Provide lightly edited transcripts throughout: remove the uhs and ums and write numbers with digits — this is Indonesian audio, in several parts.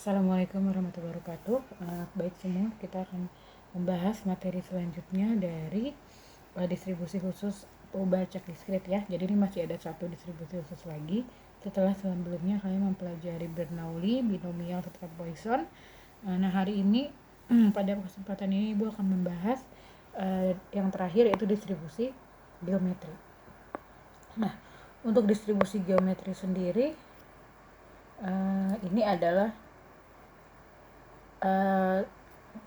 Assalamualaikum warahmatullahi wabarakatuh. Baik semua, kita akan membahas materi selanjutnya dari distribusi khusus Pubacak diskrit ya. Jadi ini masih ada satu distribusi khusus lagi. Setelah sebelumnya kalian mempelajari Bernoulli, binomial serta Poisson. Nah hari ini pada kesempatan ini Ibu akan membahas yang terakhir yaitu distribusi geometri. Nah untuk distribusi geometri sendiri ini adalah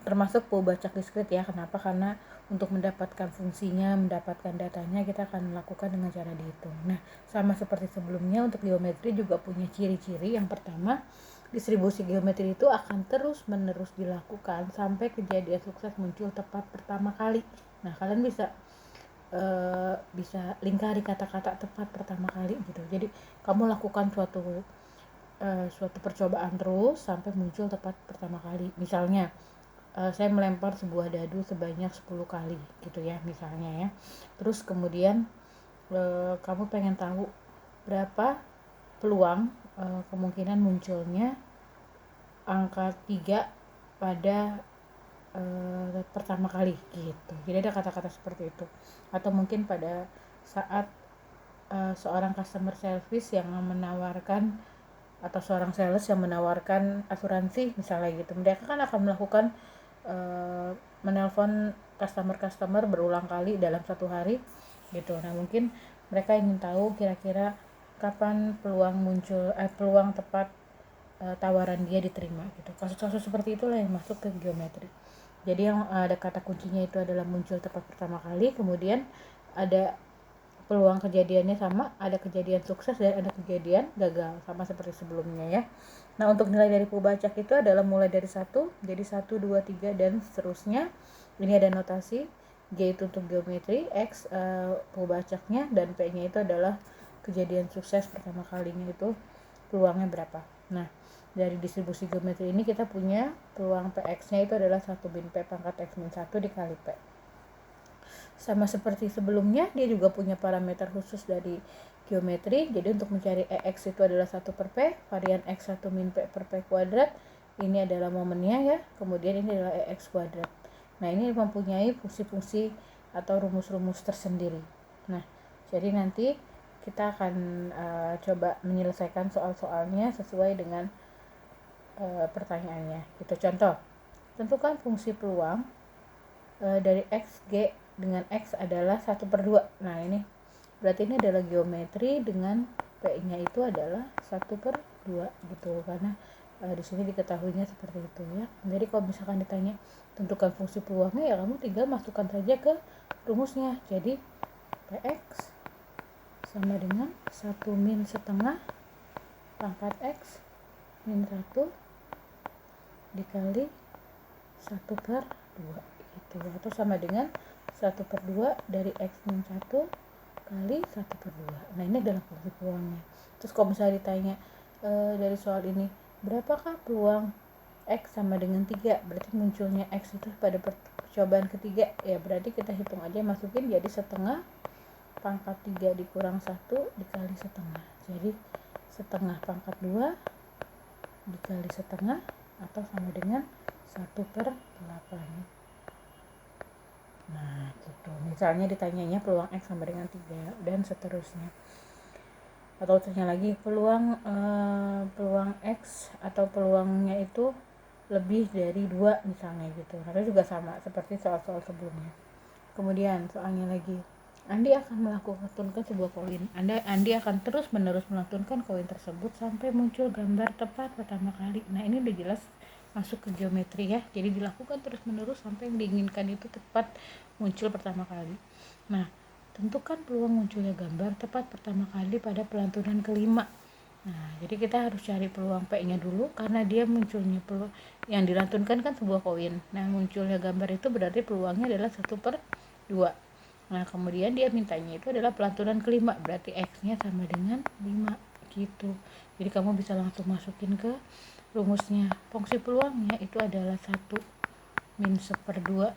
termasuk Pubacak diskrit ya. Kenapa? Karena untuk mendapatkan fungsinya, mendapatkan datanya, kita akan melakukan dengan cara dihitung. Nah, sama seperti sebelumnya, untuk geometri juga punya ciri-ciri. Yang pertama, distribusi geometri itu akan terus-menerus dilakukan sampai kejadian sukses muncul tepat pertama kali. Nah, kalian bisa lingkari kata-kata tepat pertama kali gitu. Jadi, kamu lakukan suatu percobaan terus sampai muncul tepat pertama kali. Misalnya saya melempar sebuah dadu sebanyak 10 kali gitu ya misalnya ya. Terus kemudian kamu pengen tahu berapa peluang kemungkinan munculnya angka 3 pada pertama kali gitu. Jadi ada kata-kata seperti itu. Atau mungkin pada saat seorang customer service yang menawarkan atau seorang sales yang menawarkan asuransi misalnya gitu, mereka kan akan melakukan menelpon customer berulang kali dalam satu hari gitu. Nah mungkin mereka ingin tahu kira-kira kapan peluang tepat tawaran dia diterima gitu. Kasus-kasus seperti itulah yang masuk ke geometri. Jadi yang ada kata kuncinya itu adalah muncul tepat pertama kali, kemudian ada peluang kejadiannya sama, ada kejadian sukses dan ada kejadian gagal, sama seperti sebelumnya ya. Nah untuk nilai dari Pubacak itu adalah mulai dari 1, jadi 1, 2, 3 dan seterusnya. Ini ada notasi, G itu untuk geometri, X Pubacaknya, dan P nya itu adalah kejadian sukses pertama kalinya itu peluangnya berapa. Nah dari distribusi geometri ini kita punya peluang PX nya itu adalah 1 bin P pangkat X min 1 dikali P. Sama seperti sebelumnya, dia juga punya parameter khusus dari geometri. Jadi untuk mencari EX itu adalah 1 per P, varian X 1 min P per P kuadrat. Ini adalah momennya ya, kemudian ini adalah EX kuadrat. Nah ini mempunyai fungsi-fungsi atau rumus-rumus tersendiri. Nah jadi nanti kita akan coba menyelesaikan soal-soalnya sesuai dengan pertanyaannya. Gitu. Contoh, tentukan fungsi peluang dari X, G dengan X adalah 1 per 2. Nah ini berarti ini adalah geometri dengan P nya itu adalah 1 per 2 gitu, karena di sini diketahuinya seperti itu ya. Jadi kalau misalkan ditanya tentukan fungsi peluangnya, ya kamu tinggal masukkan saja ke rumusnya. Jadi Px sama dengan 1 min setengah pangkat X min 1 dikali 1 per 2 gitu, atau sama dengan 1 per 2 dari X min 1 kali 1 per 2. Nah ini adalah fungsi peluangnya. Terus kalau misalnya ditanya dari soal ini, berapakah peluang X sama dengan 3, berarti munculnya X itu pada percobaan ketiga, ya berarti kita hitung aja, masukin jadi setengah pangkat 3 dikurang 1 dikali setengah, jadi setengah pangkat 2 dikali setengah, atau sama dengan 1 per 8. Nah gitu, misalnya ditanyanya peluang X sama dengan 3 dan seterusnya. Atau tanya lagi peluang X atau peluangnya itu lebih dari 2 misalnya gitu. Nah itu juga sama seperti soal-soal sebelumnya. Kemudian soalnya lagi, Andi akan melakukan sebuah koin. Andi akan terus menerus melantunkan koin tersebut sampai muncul gambar tepat pertama kali. Nah ini udah jelas masuk ke geometri ya. Jadi dilakukan terus menerus sampai yang diinginkan itu tepat muncul pertama kali. Nah tentukan peluang munculnya gambar tepat pertama kali pada pelantunan kelima. Nah jadi kita harus cari peluang P nya dulu, karena dia munculnya peluang yang dilantunkan kan sebuah koin. Nah munculnya gambar itu berarti peluangnya adalah 1 per 2. Nah kemudian dia mintanya itu adalah pelantunan kelima, berarti X nya sama dengan 5 gitu. Jadi kamu bisa langsung masukin ke rumusnya. Fungsi peluangnya itu adalah 1 min 1 per 2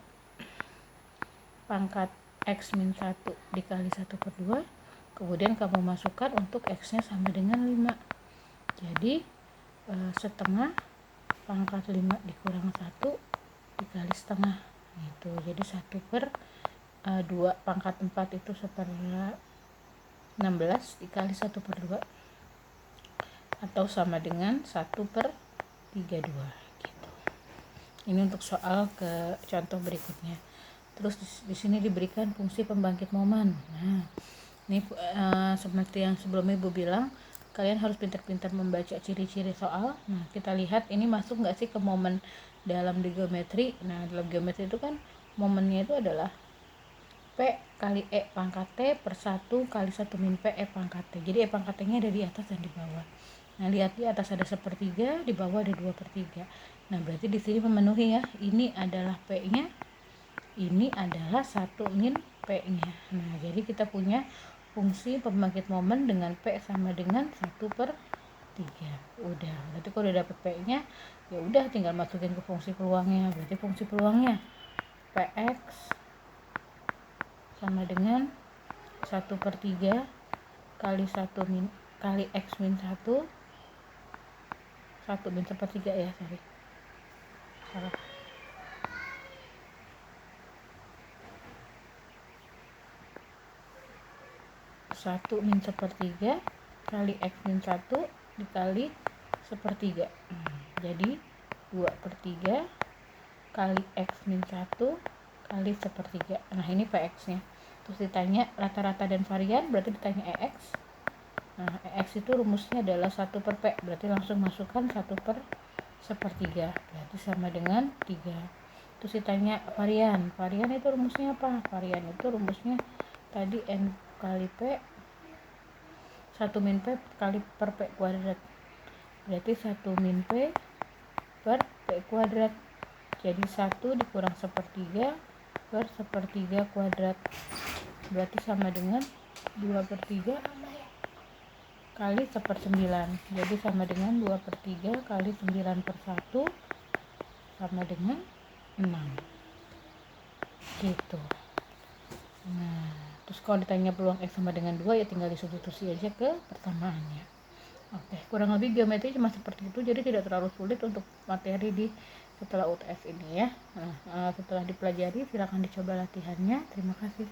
pangkat X min 1 dikali 1 per 2. Kemudian kamu masukkan untuk X nya sama dengan 5. Jadi setengah pangkat 5 dikurang 1 dikali setengah gitu. Jadi 1/2 pangkat 4 itu 1/16 dikali 1/2 atau sama dengan 1/32 gitu. Ini untuk soal ke contoh berikutnya. Terus di sini diberikan fungsi pembangkit momen. Nah, ini seperti yang sebelumnya Ibu bilang, kalian harus pintar-pintar membaca ciri-ciri soal. Nah, kita lihat ini masuk nggak sih ke momen dalam di geometri. Nah, dalam geometri itu kan momennya itu adalah P kali E pangkat T per 1 kali 1 min P E pangkat T. Jadi E pangkat T nya ada di atas dan di bawah. Nah, lihat di atas ada 1/3, di bawah ada 2/3. Nah, berarti di sini memenuhi ya. Ini adalah P nya, ini adalah 1 min P nya. Nah, jadi kita punya fungsi pembangkit momen dengan P sama dengan 1/3. Udah, berarti kalau udah dapet P nya, ya udah tinggal masukin ke fungsi peluangnya. Berarti fungsi peluangnya Px sama dengan 1/3 kali 1 min kali X min 1 min 1/3 ya, salah. 1 min 1/3 kali X min 1 dikali 1/3. Jadi 2/3 kali X min 1 kali 1/3. Nah, ini Px nya. Terus ditanya rata-rata dan varian, berarti ditanya EX. Nah, EX itu rumusnya adalah 1/P, berarti langsung masukkan 1/1/3, berarti sama dengan 3. Terus ditanya varian itu rumusnya apa? Varian itu rumusnya tadi N kali P 1 min P kali per P kuadrat, berarti 1 min P per P kuadrat. Jadi 1 dikurang 1/3 per 1/3 kuadrat, berarti sama dengan 2/3 kali 1/9. Jadi sama dengan 2/3 kali 9/1 sama dengan 6 gitu. Nah, terus kalau ditanya peluang X sama dengan 2, ya tinggal disubstitusi aja ke persamaannya. Oke, kurang lebih geometri cuma seperti itu, jadi tidak terlalu sulit untuk materi di setelah UTS ini ya. Nah, setelah dipelajari silakan dicoba latihannya. Terima kasih.